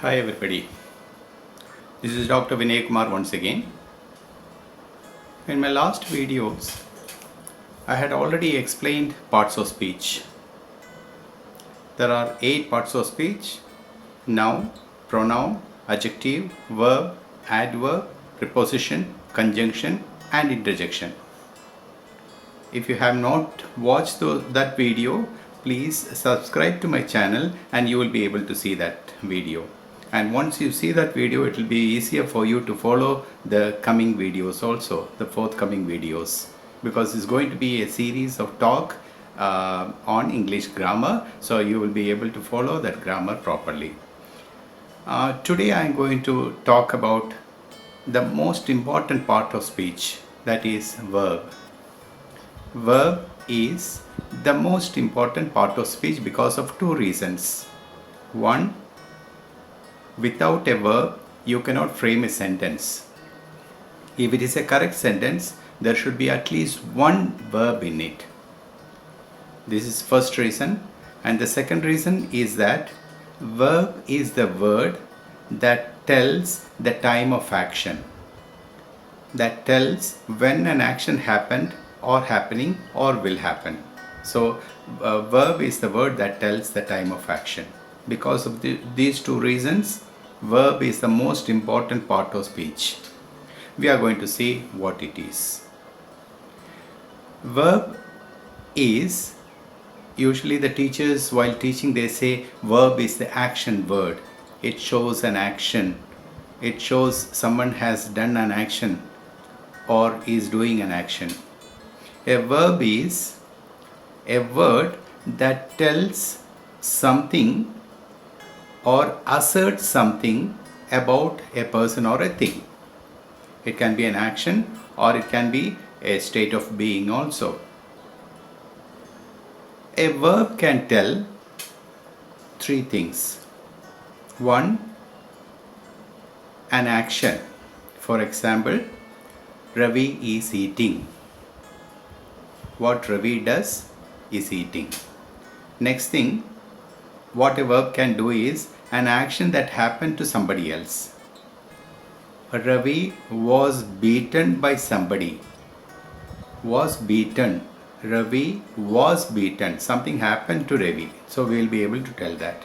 Hi everybody, this is Dr. Vinay Kumar once again. In my last videos, I had already explained parts of speech. There are 8 parts of speech: noun, pronoun, adjective, verb, adverb, preposition, conjunction and interjection. If you have not watched that video, please subscribe to my channel and you will be able to see that video. And once you see that video, it will be easier for you to follow the coming videos also, the forthcoming videos, because it's going to be a series of talk on English grammar, so you will be able to follow that grammar properly. Today I am going to talk about the most important part of speech, that is verb. Verb is the most important part of speech because of two reasons. One, without a verb, you cannot frame a sentence. If it is a correct sentence, there should be at least one verb in it. This is first reason. And the second reason is that verb is the word that tells the time of action, that tells when an action happened or happening or will happen. So verb is the word that tells the time of action. Because of these two reasons, verb is the most important part of speech. We are going to see what it is. Verb is, usually the teachers while teaching they say verb is the action word. It shows an action. It shows someone has done an action or is doing an action. A verb is a word that tells something or asserts something about a person or a thing. It can be an action or it can be a state of being also. A verb can tell three things. One, an action. For example, Ravi is eating. What Ravi does is eating. Next thing, what a verb can do is an action that happened to somebody else. Ravi was beaten by somebody. Was beaten. Ravi was beaten. Something happened to Ravi. So we will be able to tell that.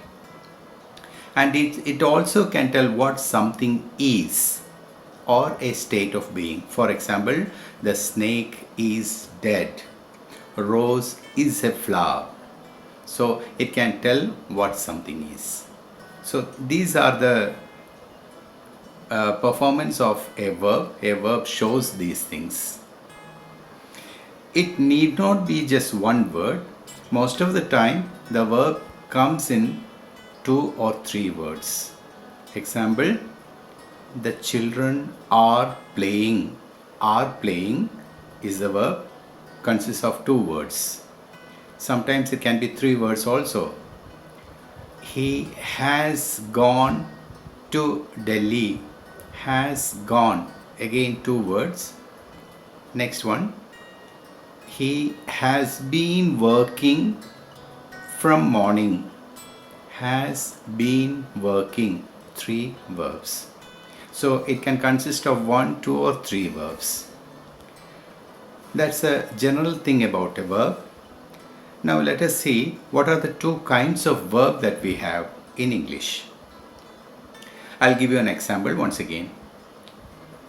And it also can tell what something is or a state of being. For example, the snake is dead. Rose is a flower. So it can tell what something is. So these are the performance of a verb. A verb shows these things. It need not be just one word. Most of the time the verb comes in 2 or 3 words. Example, the children are playing. Are playing is the verb, consists of 2 words. Sometimes it can be 3 words also. He has gone to Delhi. Has gone, again 2 words. Next one, he has been working from morning. Has been working, 3 verbs. So it can consist of 1, 2 or 3 verbs. That's a general thing about a verb. Now let us see what are the 2 kinds of verb that we have in English. I'll give you an example once again.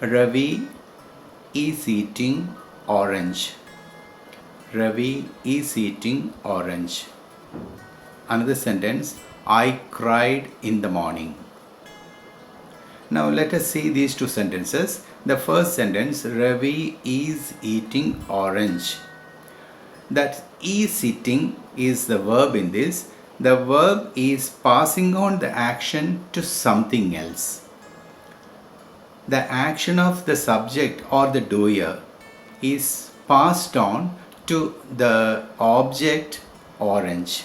Ravi is eating orange. Ravi is eating orange. Another sentence, I cried in the morning. Now let us see these 2 sentences. The first sentence, Ravi is eating orange. That is eating is the verb in this. The verb is passing on the action to something else. The action of the subject or the doer is passed on to the object orange.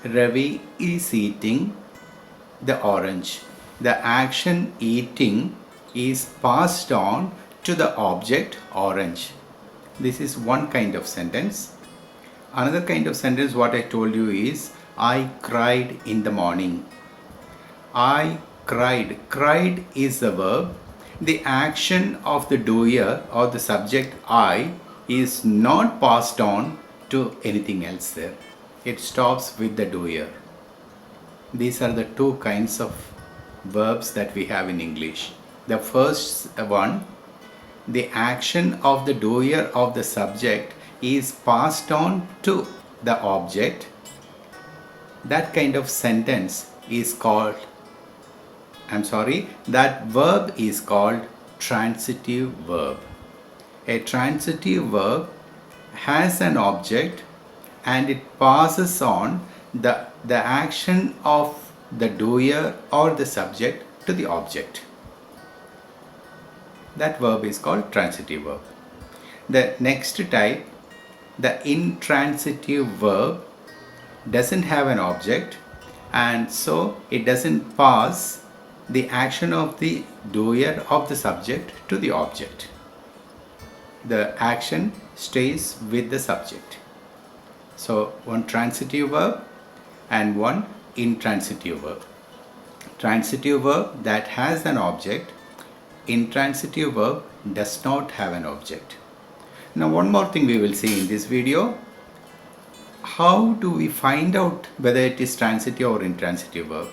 Ravi is eating the orange. The action eating is passed on to the object orange. This is one kind of sentence. Another kind of sentence what I told you is I cried in the morning. I cried. Cried is the verb. The action of the doer or the subject I is not passed on to anything else there. It stops with the doer. These are the two kinds of verbs that we have in English. The first one, the action of the doer of the subject is passed on to the object. That kind of sentence is called, that verb is called transitive verb. A transitive verb has an object and it passes on the action of the doer or the subject to the object. That verb is called transitive verb. The next type, the intransitive verb, doesn't have an object and so it doesn't pass the action of the doer of the subject to the object. The action stays with the subject. So one transitive verb and one intransitive verb. Transitive verb that has an object, intransitive verb does not have an object. Now one more thing we will see in this video. How do we find out whether it is transitive or intransitive verb?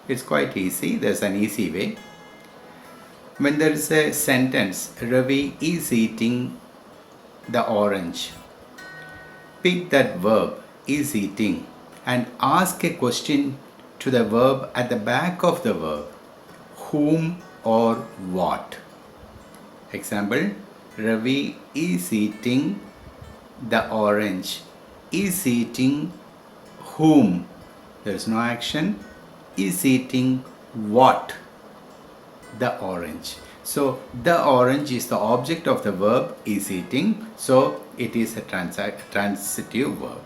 It's quite easy. There's an easy way. When there is a sentence, Ravi is eating the orange, pick that verb, is eating, and ask a question to the verb at the back of the verb, whom or what. Example, Ravi is eating the orange. Is eating whom? There is no action. Is eating what? The orange. So the orange is the object of the verb is eating. So it is a transitive verb.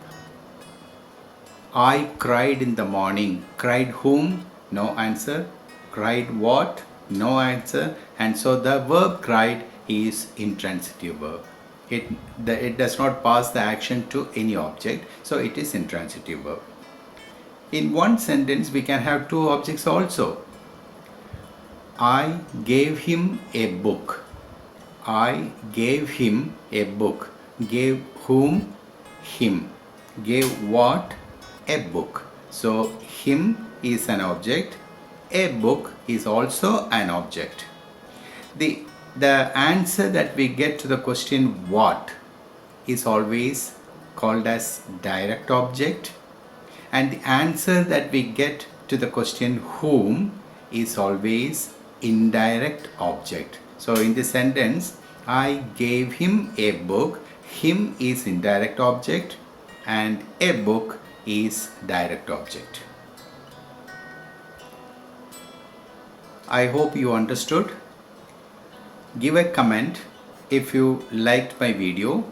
I cried in the morning. Cried whom? No answer. Cried what? No answer. And so the verb cried is intransitive verb. It does not pass the action to any object, so it is intransitive verb. In one sentence we can have two objects also. I gave him a book. I gave him a book. Gave whom? Him. Gave what? A book. So him is an object. A book is also an object. The answer that we get to the question what is always called as direct object, and the answer that we get to the question whom is always indirect object. So in this sentence, I gave him a book. Him is indirect object and a book is direct object. I hope you understood. Give a comment if you liked my video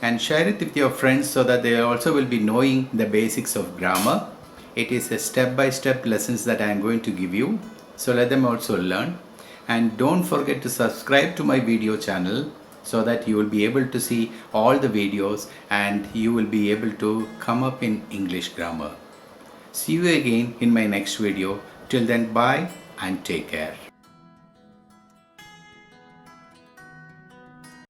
and share it with your friends so that they also will be knowing the basics of grammar. It is a step-by-step lessons that I am going to give you, so let them also learn. And don't forget to subscribe to my video channel so that you will be able to see all the videos and you will be able to come up in English grammar. See you again in my next video. Till then, bye and take care.